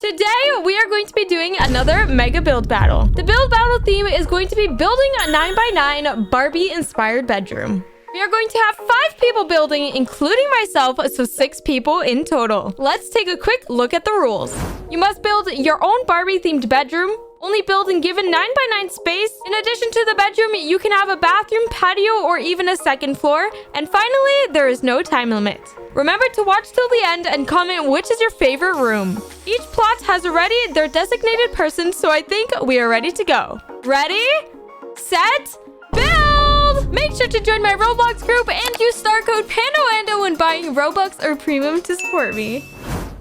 Today, we are going to be doing another mega build battle. The build battle theme is going to be building a 9x9 Barbie-inspired bedroom. We are going to have 5 people building, including myself, so 6 people in total. Let's take a quick look at the rules. You must build your own Barbie-themed bedroom. Only build in given 9x9 space. In addition to the bedroom, you can have a bathroom, patio, or even a second floor. And finally, there is no time limit. Remember to watch till the end and comment which is your favorite room. Each plot has already their designated person, so I think we are ready to go. Ready, set, build! Make sure to join my Roblox group and use Starcode PANDAWANDA when buying Robux or Premium to support me.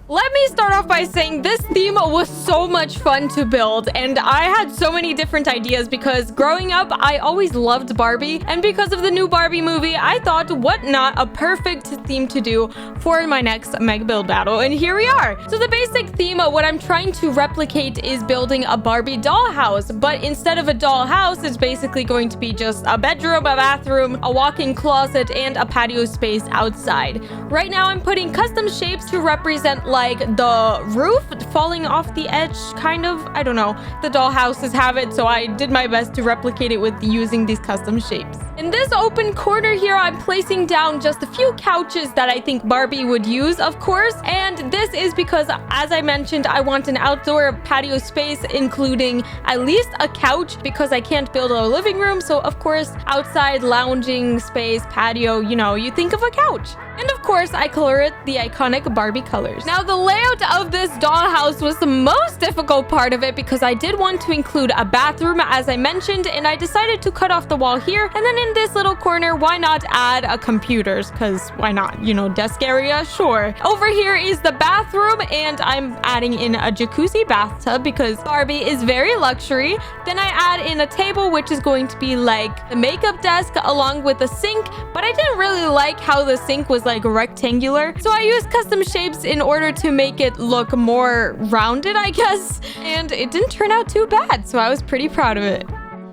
Let me start off by saying this theme was so much fun to build, and I had so many different ideas because growing up, I always loved Barbie, and because of the new Barbie movie, I thought, what not a perfect theme to do for my next mega build battle, and here we are. So the basic theme, what I'm trying to replicate is building a Barbie dollhouse, but instead of a dollhouse, it's basically going to be just a bedroom, a bathroom, a walk-in closet, and a patio space outside. Right now, I'm putting custom shapes to represent like the roof falling off the edge, kind of. I don't know. The dollhouses have it, so I did my best to replicate it with using these custom shapes. In this open corner here, I'm placing down just a few couches that I think Barbie would use, of course. And this is because, as I mentioned, I want an outdoor patio space, including at least a couch, because I can't build a living room. So, of course, outside lounging space, patio, you know, you think of a couch. And of course, I color it the iconic Barbie colors. Now, the layout of this dollhouse was the most difficult part of it because I did want to include a bathroom, as I mentioned, and I decided to cut off the wall here. And then in this little corner, why not add a computers? Because why not? You know, desk area? Sure. Over here is the bathroom, and I'm adding in a jacuzzi bathtub because Barbie is very luxury. Then I add in a table, which is going to be like the makeup desk along with a sink, but I didn't really like how the sink was like rectangular, so I used custom shapes in order to make it look more rounded, I guess, and it didn't turn out too bad, so I was pretty proud of it.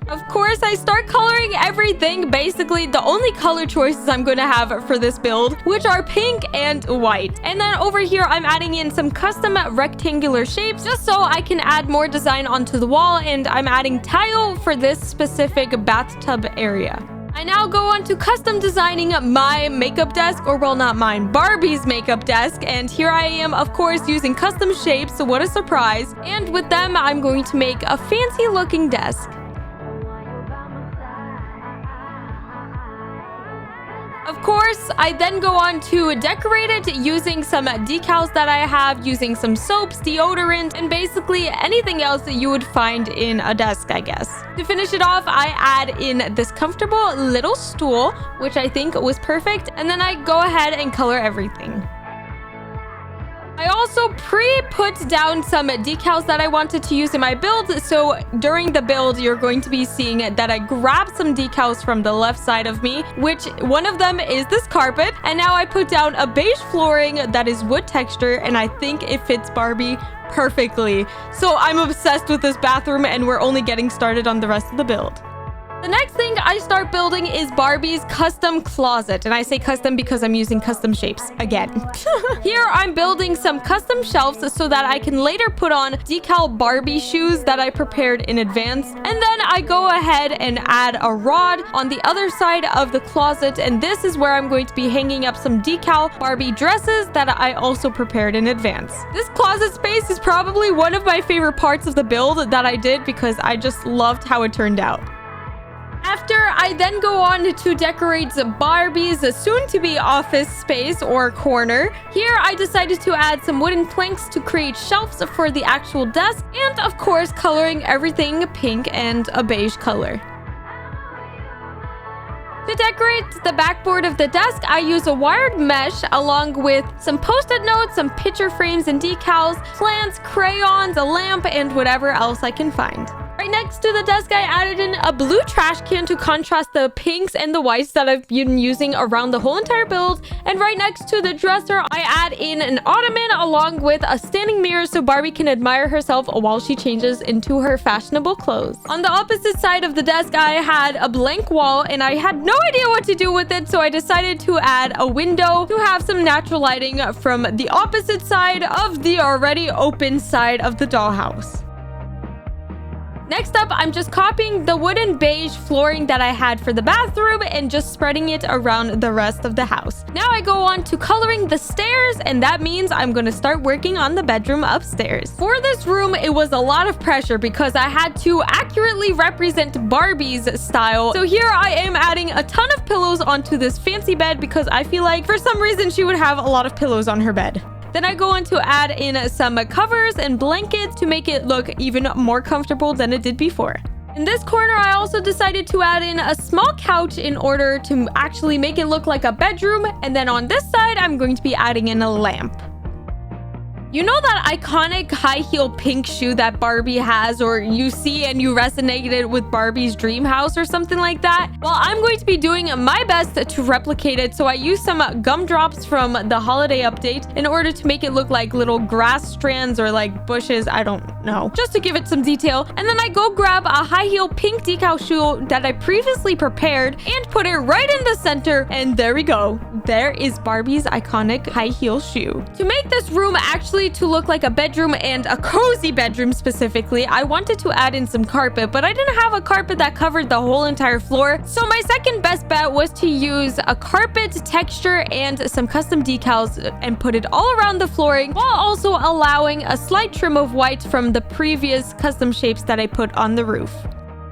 Of course, I start coloring everything. Basically, the only color choices I'm going to have for this build, which are pink and white. And then over here, I'm adding in some custom rectangular shapes just so I can add more design onto the wall, and I'm adding tile for this specific bathtub area. I now go on to custom designing my makeup desk, or well, not mine, Barbie's makeup desk. And here I am, of course, using custom shapes, so what a surprise. And with them, I'm going to make a fancy looking desk. Of course, I then go on to decorate it using some decals that I have, using some soaps, deodorant, and basically anything else that you would find in a desk, I guess. To finish it off, I add in this comfortable little stool, which I think was perfect, and then I go ahead and color everything. I also pre-put down some decals that I wanted to use in my build, so during the build, you're going to be seeing that I grabbed some decals from the left side of me, which one of them is this carpet, and now I put down a beige flooring that is wood texture, and I think it fits Barbie perfectly. So I'm obsessed with this bathroom, and we're only getting started on the rest of the build. The next thing I start building is Barbie's custom closet. And I say custom because I'm using custom shapes again. Here I'm building some custom shelves so that I can later put on decal Barbie shoes that I prepared in advance. And then I go ahead and add a rod on the other side of the closet. And this is where I'm going to be hanging up some decal Barbie dresses that I also prepared in advance. This closet space is probably one of my favorite parts of the build that I did because I just loved how it turned out. After, I then go on to decorate Barbie's soon-to-be office space or corner. Here, I decided to add some wooden planks to create shelves for the actual desk, and of course, coloring everything pink and a beige color. To decorate the backboard of the desk, I use a wired mesh along with some post-it notes, some picture frames and decals, plants, crayons, a lamp, and whatever else I can find. Right next to the desk, I added in a blue trash can to contrast the pinks and the whites that I've been using around the whole entire build. And right next to the dresser, I add in an ottoman along with a standing mirror so Barbie can admire herself while she changes into her fashionable clothes. On the opposite side of the desk, I had a blank wall and I had no idea what to do with it, so I decided to add a window to have some natural lighting from the opposite side of the already open side of the dollhouse. Next up, I'm just copying the wooden beige flooring that I had for the bathroom and just spreading it around the rest of the house. Now I go on to coloring the stairs, and that means I'm going to start working on the bedroom upstairs. For this room, it was a lot of pressure because I had to accurately represent Barbie's style. So here I am adding a ton of pillows onto this fancy bed because I feel like for some reason she would have a lot of pillows on her bed. Then I go on to add in some covers and blankets to make it look even more comfortable than it did before. In this corner, I also decided to add in a small couch in order to actually make it look like a bedroom. And then on this side, I'm going to be adding in a lamp. You know that iconic high heel pink shoe that Barbie has, or you see and you resonated with Barbie's dream house or something like that? Well, I'm going to be doing my best to replicate it, so I used some gumdrops from the holiday update in order to make it look like little grass strands or like bushes, I don't know, just to give it some detail. And then I go grab a high heel pink decal shoe that I previously prepared and put it right in the center, and there we go. There is Barbie's iconic high heel shoe. To make this room actually to look like a bedroom, and a cozy bedroom specifically, I wanted to add in some carpet, but I didn't have a carpet that covered the whole entire floor. So my second best bet was to use a carpet texture and some custom decals and put it all around the flooring, while also allowing a slight trim of white from the previous custom shapes that I put on the roof.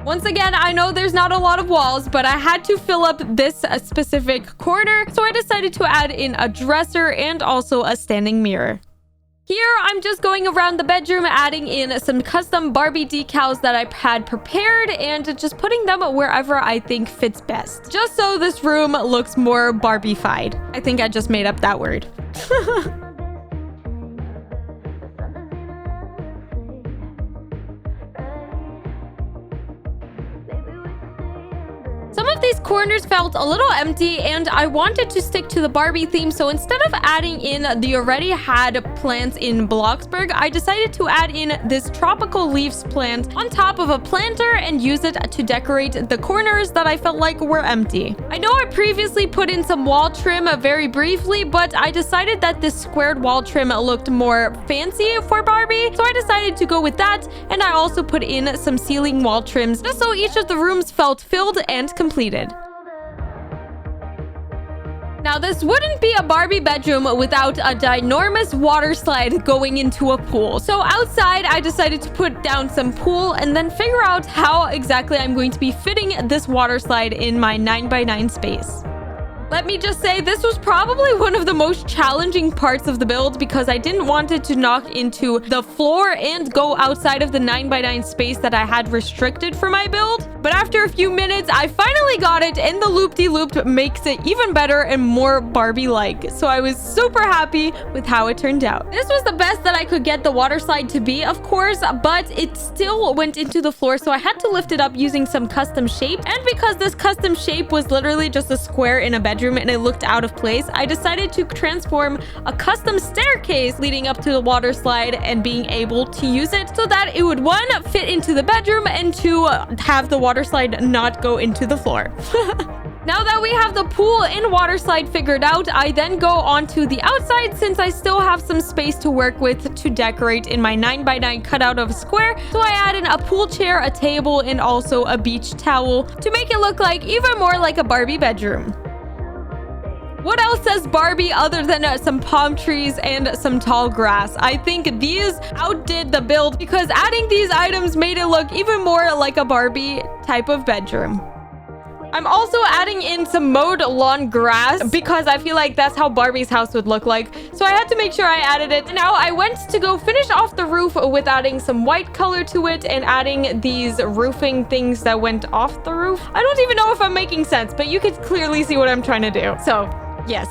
Once again, I know there's not a lot of walls, but I had to fill up this specific corner, so I decided to add in a dresser and also a standing mirror. Here, I'm just going around the bedroom, adding in some custom Barbie decals that I had prepared and just putting them wherever I think fits best, just so this room looks more Barbie-fied. I think I just made up that word. Some of these corners felt a little empty and I wanted to stick to the Barbie theme, so instead of adding in the already had plants in Bloxburg, I decided to add in this tropical leaves plant on top of a planter and use it to decorate the corners that I felt like were empty. I know I previously put in some wall trim very briefly, but I decided that this squared wall trim looked more fancy for Barbie, so I decided to go with that, and I also put in some ceiling wall trims just so each of the rooms felt filled and completed. Now, this wouldn't be a Barbie bedroom without a ginormous water slide going into a pool. So outside, I decided to put down some pool and then figure out how exactly I'm going to be fitting this water slide in my 9x9 space. Let me just say, this was probably one of the most challenging parts of the build because I didn't want it to knock into the floor and go outside of the 9x9 space that I had restricted for my build. But after a few minutes, I finally got it, and the loop-de-loop makes it even better and more Barbie-like. So I was super happy with how it turned out. This was the best that I could get the water slide to be, of course, but it still went into the floor, so I had to lift it up using some custom shape. And because this custom shape was literally just a square in a bedroom and it looked out of place, I decided to transform a custom staircase leading up to the water slide and being able to use it so that it would, one, fit into the bedroom, and two, have the water slide not go into the floor. Now that we have the pool and water slide figured out, I then go on to the outside since I still have some space to work with to decorate in my 9x9 cutout of a square. So I add in a pool chair, a table, and also a beach towel to make it look like even more like a Barbie bedroom. What else says Barbie other than some palm trees and some tall grass? I think these outdid the build because adding these items made it look even more like a Barbie type of bedroom. I'm also adding in some mowed lawn grass because I feel like that's how Barbie's house would look like. So I had to make sure I added it. Now I went to go finish off the roof with adding some white color to it and adding these roofing things that went off the roof. I don't even know if I'm making sense, but you could clearly see what I'm trying to do. So, yes.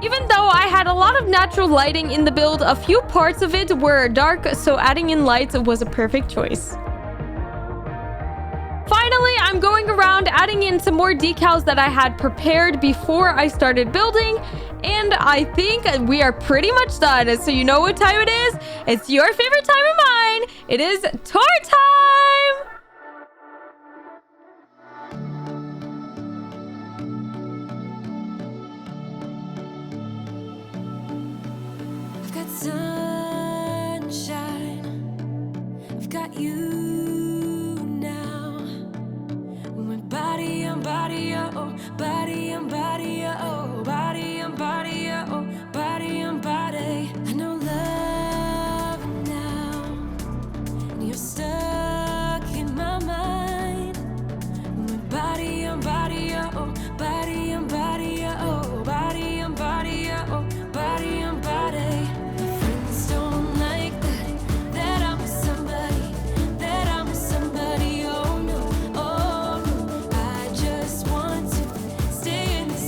Even though I had a lot of natural lighting in the build, a few parts of it were dark, so adding in lights was a perfect choice. Finally, I'm going around adding in some more decals that I had prepared before I started building, and I think we are pretty much done. So you know what time it is? It's your favorite time of mine. It is tour time! I've got sunshine, I've got you now. My body on body, oh, body on body, oh, body on body, oh, body on body. I know love now, and you're stuck in my mind. My body on body, oh, body on body, oh, body on body, oh, body on body. My friends don't like that I'm with somebody, that I'm with somebody. Oh no, oh no. I just want to stay in the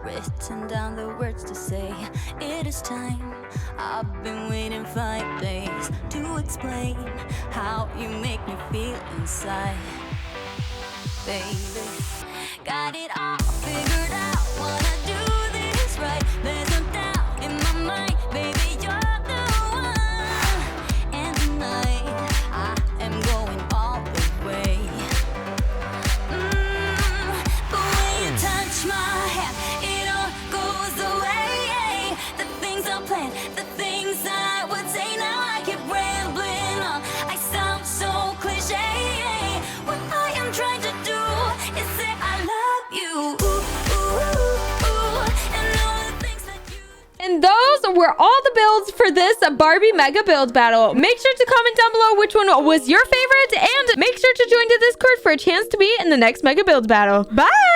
written down the words to say. It is time. I've been waiting 5 days to explain how you make me feel inside. Baby, got it all figured out. Wanna do this right. There's no doubt in my mind. Baby, you're the one. And tonight I am going all the way. The way you touch my hand, it all goes away. The things I planned, the things I would say. Now I keep rambling on. I sound so cliche. What I am trying to do is say I love you. And all the things that you. And those were all the builds for this Barbie Mega Build Battle. Make sure to comment down below which one was your favorite, and make sure to join the Discord for a chance to be in the next Mega Build Battle. Bye!